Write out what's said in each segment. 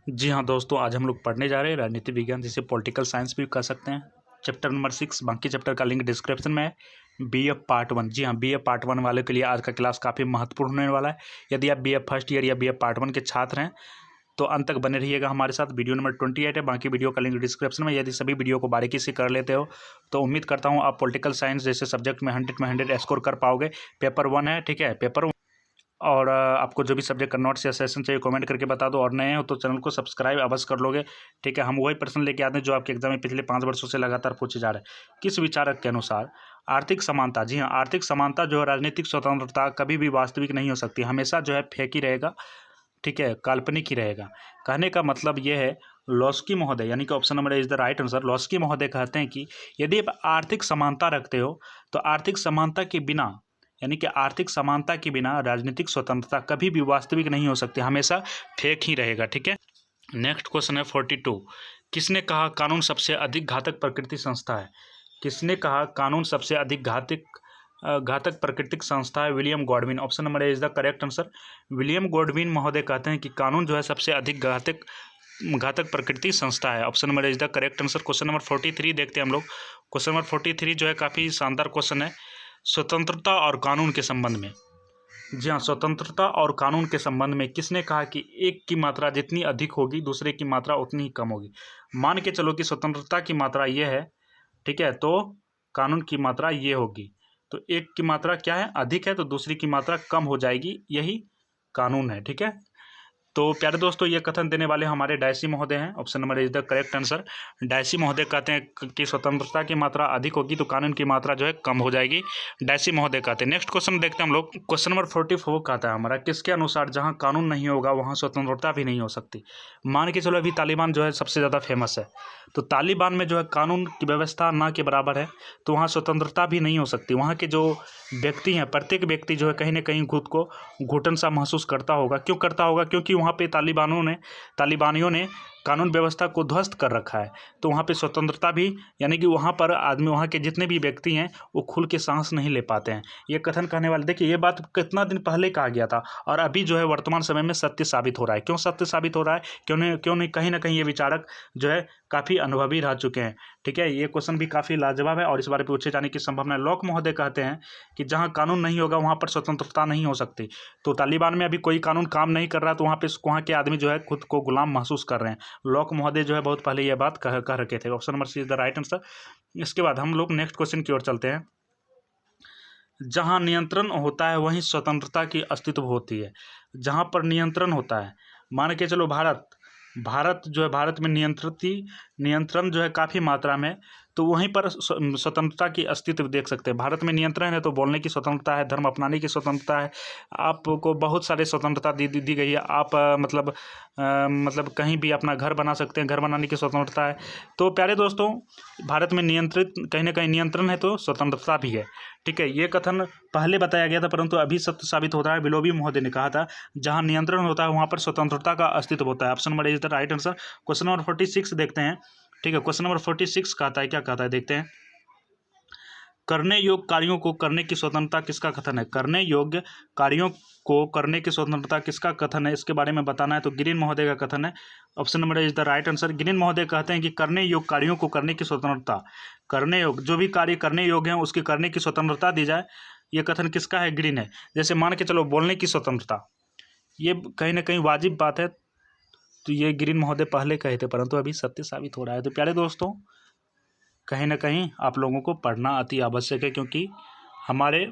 जी हाँ दोस्तों, आज हम लोग पढ़ने जा रहे हैं राजनीति विज्ञान, जिसे पॉलिटिकल साइंस भी कह सकते हैं। चैप्टर नंबर 6, बाकी चैप्टर का लिंक डिस्क्रिप्शन में है। BA part 1। जी हाँ, बीए पार्ट 1 वाले के लिए आज का क्लास काफ़ी महत्वपूर्ण होने वाला है। यदि आप बीए फर्स्ट ईयर या बीए पार्ट 1 के छात्र हैं तो अंत तक बने रहिएगा हमारे साथ। वीडियो नंबर 28 है, बाकी वीडियो का लिंक डिस्क्रिप्शन में। यदि सभी वीडियो को बारीकी से कर लेते हो तो उम्मीद करता हूँ आप पॉलिटिकल साइंस जैसे सब्जेक्ट में 100 में 100 स्कोर कर पाओगे। पेपर 1 है, ठीक है, पेपर। और आपको जो भी सब्जेक्ट का नोट्स या सेशन चाहिए कमेंट करके बता दो, और नए हो तो चैनल को सब्सक्राइब अवश्य कर लोगे, ठीक है। हम वही प्रश्न लेके आते हैं जो आपके एग्जाम में पिछले 5 वर्षों से लगातार पूछे जा रहे हैं। किस विचारक के अनुसार आर्थिक समानता, जी हाँ, आर्थिक समानता जो है राजनीतिक स्वतंत्रता कभी भी वास्तविक नहीं हो सकती, हमेशा जो है फेक ही रहेगा, ठीक है, काल्पनिक ही रहेगा। कहने का मतलब ये है, लॉस्की महोदय यानी कि option number is the right answer. Laski महोदय कहते हैं कि यदि आप आर्थिक समानता रखते हो तो आर्थिक समानता के बिना, यानी कि आर्थिक समानता के बिना राजनीतिक स्वतंत्रता कभी भी वास्तविक नहीं हो सकती, हमेशा फेक ही रहेगा, ठीक है। नेक्स्ट क्वेश्चन है 42। किसने कहा कानून सबसे अधिक घातक प्रकृति संस्था है? किसने कहा कानून सबसे अधिक घातक प्राकृतिक संस्था है? William Godwin. Option number is the correct answer. William Godwin महोदय कहते हैं कि कानून जो है सबसे अधिक घातक प्रकृति संस्था है। Option number is the correct answer. Question number 43 देखते हैं हम लोग। क्वेश्चन नंबर 43 जो है काफ़ी शानदार क्वेश्चन है, स्वतंत्रता और कानून के संबंध में। जी हाँ, स्वतंत्रता और कानून के संबंध में किसने कहा कि एक की मात्रा जितनी अधिक होगी दूसरे की मात्रा उतनी ही कम होगी। मान के चलो कि स्वतंत्रता की मात्रा ये है, ठीक है, तो कानून की मात्रा ये होगी, तो एक की मात्रा क्या है, अधिक है, तो दूसरी की मात्रा कम हो जाएगी, यही कानून है, ठीक है। तो प्यारे दोस्तों, ये कथन देने वाले हमारे डायसी महोदय हैं। Option number is the correct answer. Dicey महोदय कहते हैं कि स्वतंत्रता की मात्रा अधिक होगी तो कानून की मात्रा जो है कम हो जाएगी, डायसी महोदय कहते हैं। नेक्स्ट क्वेश्चन देखते हैं हम लोग। क्वेश्चन नंबर 44 कहता है हमारा, किसके अनुसार जहां कानून नहीं होगा वहां स्वतंत्रता भी नहीं हो सकती। मान के चलो अभी तालिबान जो है सबसे ज़्यादा फेमस है, तो तालिबान में जो है कानून की व्यवस्था ना के बराबर है, तो वहाँ स्वतंत्रता भी नहीं हो सकती। वहाँ के जो व्यक्ति हैं, प्रत्येक व्यक्ति जो है कहीं ना कहीं खुद को घुटन सा महसूस करता होगा। क्यों करता होगा? क्योंकि वहाँ पे तालिबानियों ने कानून व्यवस्था को ध्वस्त कर रखा है, तो वहाँ पे स्वतंत्रता भी, यानी कि वहाँ पर आदमी, वहाँ के जितने भी व्यक्ति हैं वो खुल के सांस नहीं ले पाते हैं। ये कथन कहने वाले, देखिए ये बात कितना दिन पहले कहा गया था और अभी जो है वर्तमान समय में सत्य साबित हो रहा है। क्यों सत्य साबित हो रहा है? क्यों नहीं, कहीं ना कहीं ये विचारक जो है काफ़ी अनुभवी रह चुके हैं, ठीक है। ये क्वेश्चन भी काफ़ी लाजवाब है और इस बारे में पूछे जाने की संभावना है। लॉक महोदय कहते हैं कि जहाँ कानून नहीं होगा वहाँ पर स्वतंत्रता नहीं हो सकती। तो तालिबान में अभी कोई कानून काम नहीं कर रहा, तो वहाँ के आदमी जो है खुद को गुलाम महसूस कर रहे हैं। लॉक महोदय जो है बहुत पहले यह बात कह रखे थे। Option number C is the right answer. इसके बाद हम लोग नेक्स्ट क्वेश्चन की ओर चलते हैं। जहाँ नियंत्रण होता है वहीं स्वतंत्रता की अस्तित्व होती है। जहाँ पर नियंत्रण होता है, मान के चलो भारत जो है, भारत में नियंत्रण जो है काफ़ी मात्रा में, तो वहीं पर स्वतंत्रता की अस्तित्व देख सकते हैं। भारत में नियंत्रण है तो बोलने की स्वतंत्रता है, धर्म अपनाने की स्वतंत्रता है, आपको बहुत सारे स्वतंत्रता दी गई है। आप मतलब कहीं भी अपना घर बना सकते हैं, घर बनाने की स्वतंत्रता है। तो प्यारे दोस्तों, भारत में कहीं ना कहीं नियंत्रण है तो स्वतंत्रता भी है, ठीक है। ये कथन पहले बताया गया था परंतु अभी सत्य साबित होता है। विलोबी महोदय ने कहा था जहाँ नियंत्रण होता है वहाँ पर स्वतंत्रता का अस्तित्व होता है। Option number is the right answer. Question number 46 देखते हैं, ठीक है। क्वेश्चन नंबर 46 कहता है, क्या कहता है देखते हैं। करने योग्य कार्यों को करने की स्वतंत्रता किसका कथन है? करने योग्य कार्यों को करने की स्वतंत्रता किसका कथन है, इसके बारे में बताना है, तो ग्रीन महोदय का कथन है। Option number is the right answer. Green महोदय कहते हैं कि करने योग्य कार्यों को करने की स्वतंत्रता, करने योग्य जो भी कार्य करने योग्य हैं उसकी करने की स्वतंत्रता दी जाए, ये कथन किसका है? ग्रीन है। जैसे मान के चलो बोलने की स्वतंत्रता, ये कहीं ना कहीं वाजिब बात है, तो ये ग्रीन महोदय पहले कहे थे परंतु अभी सत्य साबित हो रहा है। तो प्यारे दोस्तों, कहीं ना कहीं आप लोगों को पढ़ना अति आवश्यक है, क्योंकि हमारे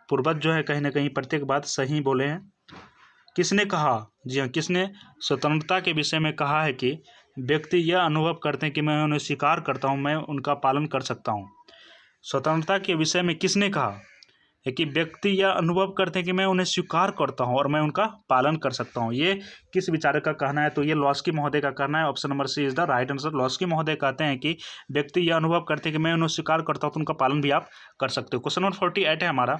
पूर्वज जो है कहीं ना कहीं प्रत्येक बात सही बोले हैं। किसने कहा? जी हाँ, किसने स्वतंत्रता के विषय में कहा है कि व्यक्ति यह अनुभव करते हैं कि मैं उन्हें स्वीकार करता हूँ, मैं उनका पालन कर सकता हूँ। स्वतंत्रता के विषय में किसने कहा है कि व्यक्ति यह अनुभव करते हैं कि मैं उन्हें स्वीकार करता हूं और मैं उनका पालन कर सकता हूं? ये किस विचारक का कहना है? तो ये लॉस्की महोदय का कहना है। Option number C is the right answer. Laski महोदय कहते हैं कि व्यक्ति यह अनुभव करते हैं कि मैं उन्हें स्वीकार करता हूं तो उनका पालन भी आप कर सकते हो। क्वेश्चन नंबर 48 है हमारा,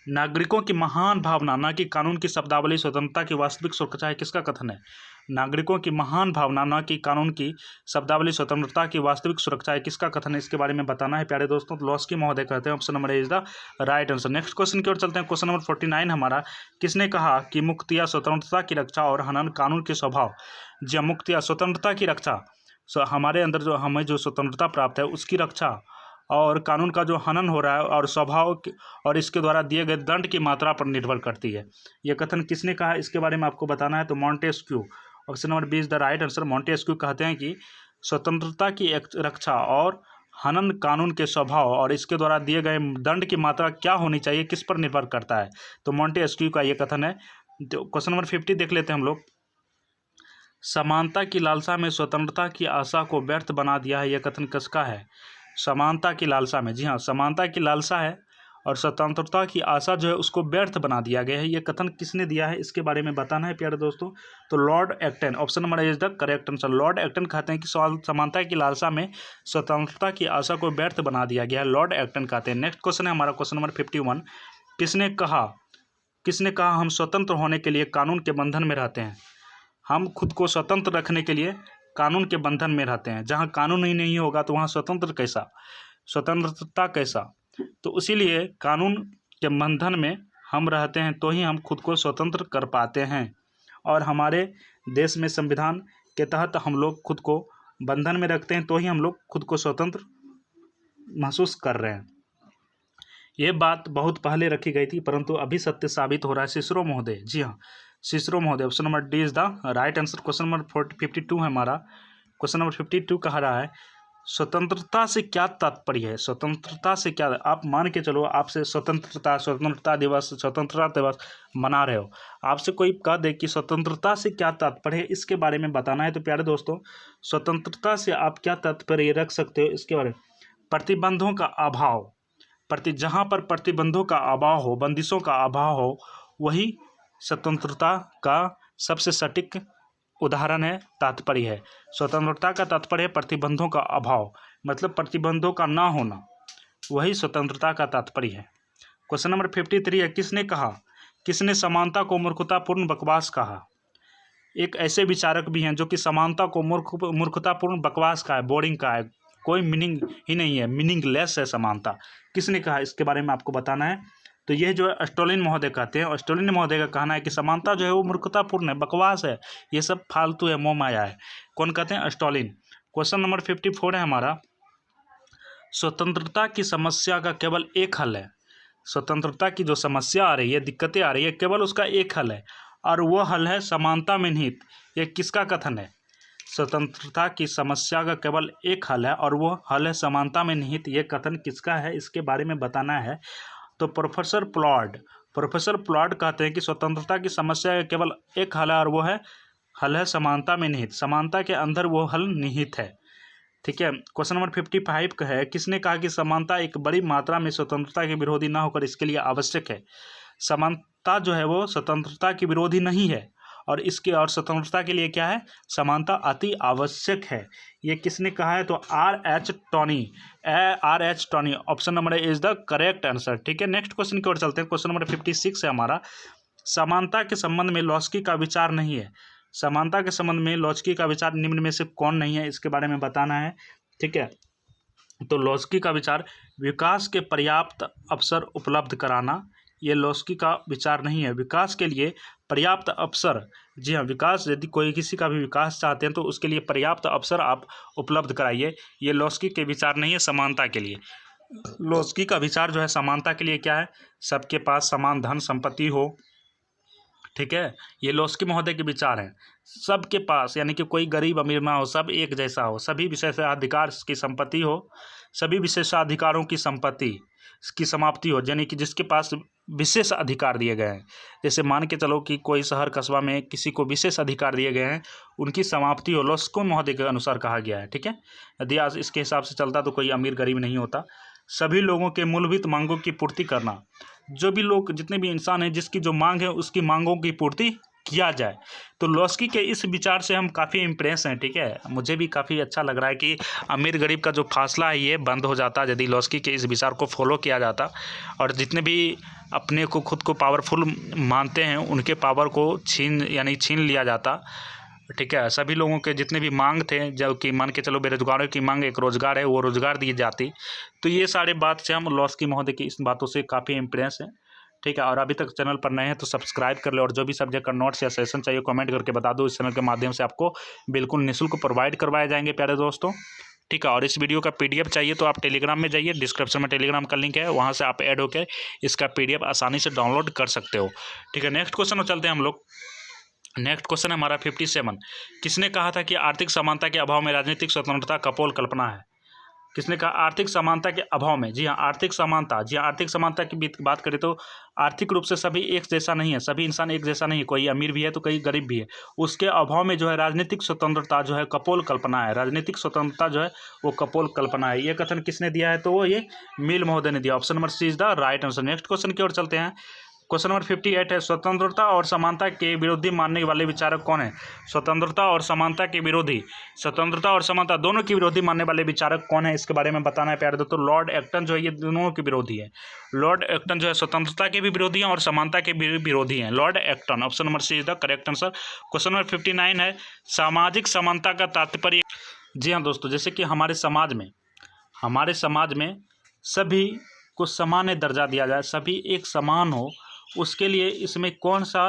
नागरिकों की महान भावना न कि कानून की शब्दावली स्वतंत्रता की वास्तविक सुरक्षा है, किसका कथन है? नागरिकों की महान भावना न कि कानून की शब्दावली स्वतंत्रता की वास्तविक सुरक्षा है, किसका कथन है? इसके बारे में बताना है प्यारे दोस्तों। तो लॉस्की महोदय कहते हैं option number A is the right answer. Next question की ओर चलते हैं। क्वेश्चन नंबर 49 हमारा, किसने कहा कि मुक्त या स्वतंत्रता की रक्षा और हनन कानून के स्वभाव? जी, मुक्त या स्वतंत्रता की रक्षा, हमारे अंदर जो हमें जो स्वतंत्रता प्राप्त है उसकी रक्षा और कानून का जो हनन हो रहा है और स्वभाव और इसके द्वारा दिए गए दंड की मात्रा पर निर्भर करती है। यह कथन किसने कहा, इसके बारे में आपको बताना है। तो Montesquieu, option number B is the right answer. Montesquieu कहते हैं कि स्वतंत्रता की रक्षा और हनन कानून के स्वभाव और इसके द्वारा दिए गए दंड की मात्रा क्या होनी चाहिए, किस पर निर्भर करता है। तो मॉन्टेस्क्यू का ये कथन है। तो क्वेश्चन नंबर 50 देख लेते हैं हम लोग। समानता की लालसा में स्वतंत्रता की आशा को व्यर्थ बना दिया है, यह कथन किसका है? समानता की लालसा में, जी हाँ, समानता की लालसा है और स्वतंत्रता की आशा जो है उसको व्यर्थ बना दिया गया है। ये कथन किसने दिया है, इसके बारे में बताना है प्यारे दोस्तों। तो Lord Acton, option number is the correct answer. Lord Acton कहते हैं कि समानता की लालसा में स्वतंत्रता की आशा को व्यर्थ बना दिया गया है, लॉर्ड एक्टन कहते हैं। नेक्स्ट क्वेश्चन है हमारा क्वेश्चन नंबर 51। किसने कहा हम स्वतंत्र होने के लिए कानून के बंधन में रहते हैं? हम खुद को स्वतंत्र रखने के लिए कानून के बंधन में रहते हैं। जहाँ कानून ही नहीं होगा तो वहाँ स्वतंत्रता कैसा? तो इसीलिए कानून के बंधन में हम रहते हैं तो ही हम खुद को स्वतंत्र कर पाते हैं और हमारे देश में संविधान के तहत हम लोग खुद को बंधन में रखते हैं तो ही हम लोग खुद को स्वतंत्र महसूस कर रहे हैं। ये बात बहुत पहले रखी गई थी परंतु अभी सत्य साबित हो रहा है। सिसरो महोदय, जी हाँ, सिसरो महोदय, option number D is the right answer. Question number 52 है हमारा। क्वेश्चन नंबर 52 कह रहा है स्वतंत्रता से क्या तात्पर्य है? स्वतंत्रता से क्या, आप मान के चलो आपसे स्वतंत्रता दिवस मना रहे हो, आपसे कोई कह दे कि स्वतंत्रता से क्या तात्पर्य है, इसके बारे में बताना है। तो प्यारे दोस्तों, स्वतंत्रता से आप क्या तात्पर्य रख सकते हो इसके बारे में? प्रतिबंधों का अभाव, जहाँ पर प्रतिबंधों का अभाव हो, बंदिशों का अभाव हो, वही स्वतंत्रता का सबसे सटीक उदाहरण है, तात्पर्य है। स्वतंत्रता का तात्पर्य है प्रतिबंधों का अभाव, मतलब प्रतिबंधों का ना होना, वही स्वतंत्रता का तात्पर्य है। क्वेश्चन नंबर 53 है, किसने समानता को मूर्खतापूर्ण बकवास कहा? एक ऐसे विचारक भी हैं जो कि समानता को मूर्खतापूर्ण बकवास का है, बोरिंग का है, कोई मीनिंग ही नहीं है, मीनिंगलेस है समानता। किसने कहा, इसके बारे में आपको बताना है। तो यह जो है स्टोलिन महोदय कहते हैं। स्टोलिन महोदय का कहना है कि समानता जो है वो मूर्खतापूर्ण है, बकवास है, ये सब फालतू है, मोह माया है। कौन कहते हैं? स्टोलिन। क्वेश्चन नंबर 54 है हमारा, स्वतंत्रता की समस्या का केवल एक हल है। स्वतंत्रता की जो समस्या आ रही है, दिक्कतें आ रही है, केवल उसका एक हल है और वो हल है समानता में निहित। ये किसका कथन है? स्वतंत्रता की समस्या का केवल एक हल है और वो हल है समानता में निहित। ये कथन किसका है, इसके बारे में बताना है। तो प्रोफेसर प्लॉड कहते हैं कि स्वतंत्रता की समस्या का केवल एक हल है और वो हल है समानता में निहित। समानता के अंदर वो हल निहित है, ठीक है। क्वेश्चन नंबर 55 का है, किसने कहा कि समानता एक बड़ी मात्रा में स्वतंत्रता के विरोधी ना होकर इसके लिए आवश्यक है? समानता जो है वो स्वतंत्रता की विरोधी नहीं है और स्वतंत्रता के लिए क्या है? समानता अति आवश्यक है। ये किसने कहा है? तो R.H. Tawney, option number is the correct answer, ठीक है। नेक्स्ट क्वेश्चन की ओर चलते हैं। क्वेश्चन नंबर 56 है हमारा, समानता के संबंध में लॉस्की का विचार नहीं है। समानता के संबंध में लॉस्की का विचार निम्न में से कौन नहीं है, इसके बारे में बताना है, ठीक है। तो लॉस्की का विचार विकास के पर्याप्त अवसर उपलब्ध कराना, ये लॉस्की का विचार नहीं है। विकास के लिए पर्याप्त अवसर, जी हाँ, विकास, यदि कोई किसी का भी विकास चाहते हैं तो उसके लिए पर्याप्त अवसर आप उपलब्ध कराइए, ये लॉस्की के विचार नहीं है समानता के लिए। लॉस्की का विचार जो है समानता के लिए क्या है? सबके पास समान धन संपत्ति हो, ठीक है, ये लॉस्की महोदय के विचार हैं। सबके पास, यानी कि कोई गरीब अमीर ना हो, सब एक जैसा हो, सभी विशेषाधिकार की संपत्ति हो, सभी विशेषाधिकारों की संपत्ति की समाप्ति हो, यानी कि जिसके पास विशेष अधिकार दिए गए हैं। जैसे मान के चलो कि कोई शहर कस्बा में किसी को विशेष अधिकार दिए गए हैं, उनकी समाप्ति हो, लॉस्की महोदय के अनुसार कहा गया है, ठीक है। यदि आज इसके हिसाब से चलता तो कोई अमीर गरीब नहीं होता। सभी लोगों के मूलभूत मांगों की पूर्ति करना, जो भी लोग, जितने भी इंसान हैं, जिसकी जो मांग है उसकी मांगों की पूर्ति किया जाए। तो लॉस्की के इस विचार से हम काफ़ी इम्प्रेस हैं, ठीक है। मुझे भी काफ़ी अच्छा लग रहा है कि अमीर गरीब का जो फासला है ये बंद हो जाता यदि लॉस्की के इस विचार को फॉलो किया जाता, और जितने भी अपने को खुद को पावरफुल मानते हैं उनके पावर को छीन लिया जाता, ठीक है। सभी लोगों के जितने भी मांग थे, जो कि मान के चलो बेरोजगारों की मांग एक रोज़गार है, वो रोज़गार दी जाती। तो ये सारे बात से हम लॉस्की महोदय की इस बातों से काफ़ी इम्प्रेस हैं, ठीक है। और अभी तक चैनल पर नए हैं तो सब्सक्राइब कर ले, और जो भी सब्जेक्ट का नोट्स या सेशन चाहिए कमेंट करके बता दो। इस चैनल के माध्यम से आपको बिल्कुल निःशुल्क प्रोवाइड करवाए जाएंगे प्यारे दोस्तों, ठीक है। और इस वीडियो का पीडीएफ चाहिए तो आप टेलीग्राम में जाइए, डिस्क्रिप्शन में टेलीग्राम का लिंक है, वहाँ से आप ऐड होकर इसका पीडीएफ आसानी से डाउनलोड कर सकते हो, ठीक है। नेक्स्ट क्वेश्चन में चलते हैं हम लोग। नेक्स्ट क्वेश्चन है हमारा 57। किसने कहा था कि आर्थिक समानता के अभाव में राजनीतिक स्वतंत्रता कपोल कल्पना है? किसने कहा आर्थिक समानता के अभाव में? जी हाँ, आर्थिक समानता, जी हाँ, आर्थिक समानता की बात करें तो आर्थिक रूप से सभी एक जैसा नहीं है, सभी इंसान एक जैसा नहीं है, कोई अमीर भी है तो कोई गरीब भी है। उसके अभाव में जो है राजनीतिक स्वतंत्रता जो है कपोल कल्पना है, राजनीतिक स्वतंत्रता जो है वो कपोल कल्पना है। ये कथन किसने दिया है? तो वो ये मिल महोदय ने दिया। Option number C is the right answer. Next question की ओर चलते हैं। क्वेश्चन नंबर 58 है, स्वतंत्रता और समानता के विरोधी मानने वाले विचारक कौन है? स्वतंत्रता और समानता के विरोधी, स्वतंत्रता और समानता दोनों की विरोधी मानने वाले विचारक कौन है, इसके बारे में बताना है प्यारे दोस्तों। लॉर्ड एक्टन जो है ये दोनों के विरोधी है। लॉर्ड एक्टन जो है स्वतंत्रता के भी विरोधी हैं और समानता के भी विरोधी हैं। Lord Acton, option number C is the correct answer. Question number 59 है, सामाजिक समानता का तात्पर्य। जी हाँ दोस्तों, जैसे कि हमारे समाज में सभी को समान दर्जा दिया जाए, सभी एक समान हो, उसके लिए इसमें कौन सा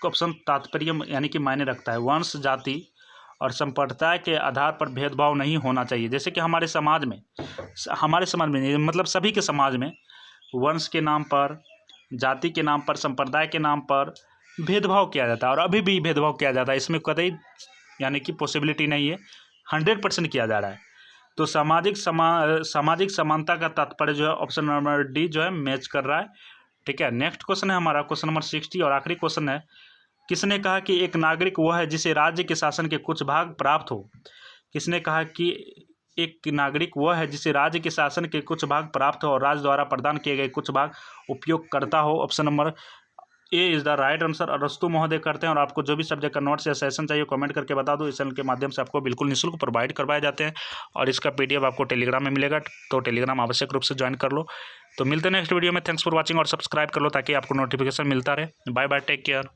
ऑप्शन तात्पर्य यानी कि मायने रखता है? वंश, जाति और संप्रदाय के आधार पर भेदभाव नहीं होना चाहिए। जैसे कि हमारे समाज में मतलब सभी के समाज में वंश के नाम पर, जाति के नाम पर, संप्रदाय के नाम पर भेदभाव किया जाता है, और अभी भी भेदभाव किया जाता है। इसमें कतई यानी कि पॉसिबिलिटी नहीं है, 100% किया जा रहा है। तो सामाजिक समानता का तात्पर्य जो है ऑप्शन नंबर डी जो है मैच कर रहा है, ठीक है। नेक्स्ट क्वेश्चन है हमारा क्वेश्चन नंबर 60 और आखिरी क्वेश्चन है। किसने कहा कि एक नागरिक वह है जिसे राज्य के शासन के कुछ भाग प्राप्त हो? किसने कहा कि एक नागरिक वह है जिसे राज्य के शासन के कुछ भाग प्राप्त हो और राज्य द्वारा प्रदान किए गए कुछ भाग उपयोग करता हो? Option number A is the right answer. अरस्तु महोदय करते हैं। और आपको जो भी सब्जेक्ट का नोट्स या सेशन चाहिए कमेंट करके बता दो। इस चैनल के माध्यम से आपको बिल्कुल निःशुल्क प्रोवाइड करवाए जाते हैं, और इसका पीडीएफ आपको टेलीग्राम में मिलेगा, तो टेलीग्राम आवश्यक रूप से ज्वाइन कर लो। तो मिलते हैं नेक्स्ट वीडियो में। थैंक्स फॉर वॉचिंग, और सब्सक्राइब कर लो ताकि आपको नोटिफिकेशन मिलता रहे। Bye bye, take care.